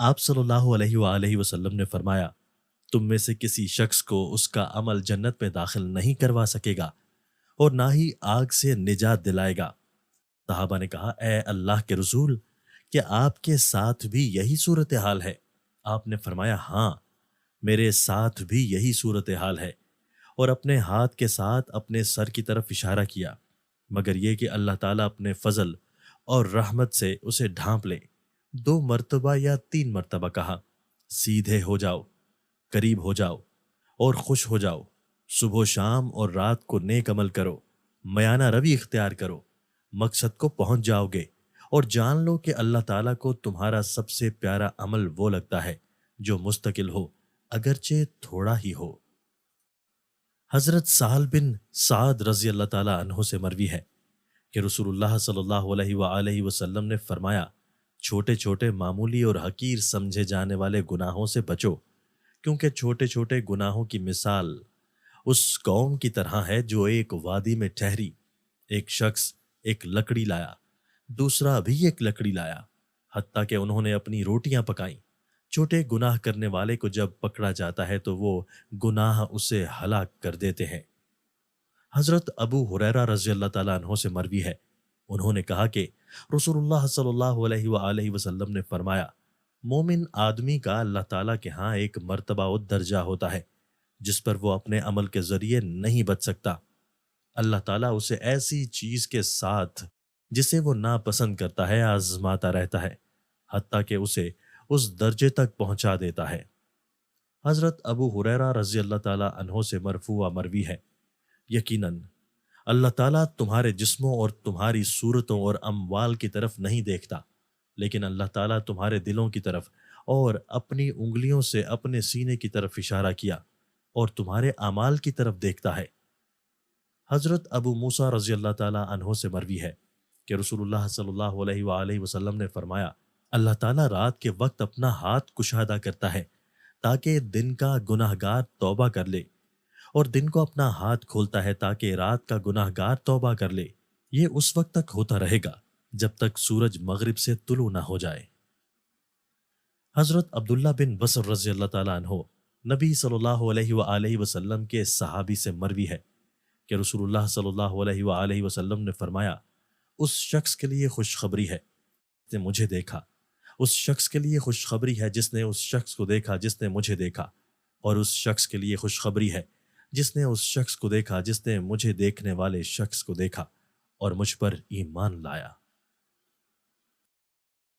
آپ صلی اللہ علیہ وآلہ وسلم نے فرمایا، تم میں سے کسی شخص کو اس کا عمل جنت میں داخل نہیں کروا سکے گا اور نہ ہی آگ سے نجات دلائے گا۔ صحابہ نے کہا، اے اللہ کے رسول، کیا آپ کے ساتھ بھی یہی صورتحال ہے؟ آپ نے فرمایا، ہاں، میرے ساتھ بھی یہی صورتحال ہے، اور اپنے ہاتھ کے ساتھ اپنے سر کی طرف اشارہ کیا، مگر یہ کہ اللہ تعالیٰ اپنے فضل اور رحمت سے اسے ڈھانپ لے۔ 2 مرتبہ یا 3 مرتبہ کہا، سیدھے ہو جاؤ، قریب ہو جاؤ اور خوش ہو جاؤ، صبح و شام اور رات کو نیک عمل کرو، میانہ روی اختیار کرو، مقصد کو پہنچ جاؤ گے، اور جان لو کہ اللہ تعالیٰ کو تمہارا سب سے پیارا عمل وہ لگتا ہے جو مستقل ہو، اگرچہ تھوڑا ہی ہو۔ حضرت سہل بن سعد رضی اللہ تعالیٰ عنہ سے مروی ہے کہ رسول اللہ صلی اللہ علیہ وآلہ وسلم نے فرمایا، چھوٹے چھوٹے معمولی اور حقیر سمجھے جانے والے گناہوں سے بچو، کیونکہ چھوٹے چھوٹے گناہوں کی مثال اس قوم کی طرح ہے جو ایک وادی میں ٹھہری۔ ایک شخص ایک لکڑی لایا، دوسرا بھی ایک لکڑی لایا، حتیٰ کہ انہوں نے اپنی روٹیاں پکائیں۔ چھوٹے گناہ کرنے والے کو جب پکڑا جاتا ہے تو وہ گناہ اسے ہلاک کر دیتے ہیں۔ حضرت ابو ہریرہ رضی اللہ تعالیٰ عنہ سے مروی ہے، انہوں نے کہا کہ رسول اللہ صلی اللہ علیہ وآلہ وسلم نے فرمایا، مومن آدمی کا اللہ تعالیٰ کے ہاں ایک مرتبہ و درجہ ہوتا ہے جس پر وہ اپنے عمل کے ذریعے نہیں بچ سکتا۔ اللہ تعالیٰ اسے ایسی چیز کے ساتھ جسے وہ ناپسند کرتا ہے آزماتا رہتا ہے، حتیٰ کہ اسے اس درجے تک پہنچا دیتا ہے۔ حضرت ابو ہریرہ رضی اللہ تعالیٰ عنہ سے مرفوع مروی ہے، یقیناً اللہ تعالیٰ تمہارے جسموں اور تمہاری صورتوں اور اموال کی طرف نہیں دیکھتا، لیکن اللہ تعالیٰ تمہارے دلوں کی طرف اور اپنی انگلیوں سے اپنے سینے کی طرف اشارہ کیا اور تمہارے اعمال کی طرف دیکھتا ہے۔ حضرت ابو موسیٰ رضی اللہ تعالیٰ عنہ سے مروی ہے کہ رسول اللہ صلی اللہ علیہ وآلہ وسلم نے فرمایا، اللہ تعالیٰ رات کے وقت اپنا ہاتھ کشادہ کرتا ہے تاکہ دن کا گناہ گار توبہ کر لے، اور دن کو اپنا ہاتھ کھولتا ہے تاکہ رات کا گناہ گار توبہ کر لے۔ یہ اس وقت تک ہوتا رہے گا جب تک سورج مغرب سے طلوع نہ ہو جائے۔ حضرت عبداللہ بن بصر رضی اللہ تعالیٰ عنہ نبی صلی اللہ علیہ وآلہ وسلم کے صحابی سے مروی ہے کہ رسول اللہ صلی اللہ علیہ وآلہ وسلم نے فرمایا، اس شخص کے لیے خوشخبری ہے جس نے مجھے دیکھا، اس شخص کے لیے خوشخبری ہے جس نے اس شخص کو دیکھا جس نے مجھے دیکھا، اور اس شخص کے لیے خوشخبری ہے جس نے اس شخص کو دیکھا جس نے مجھے دیکھنے والے شخص کو دیکھا اور مجھ پر ایمان لایا۔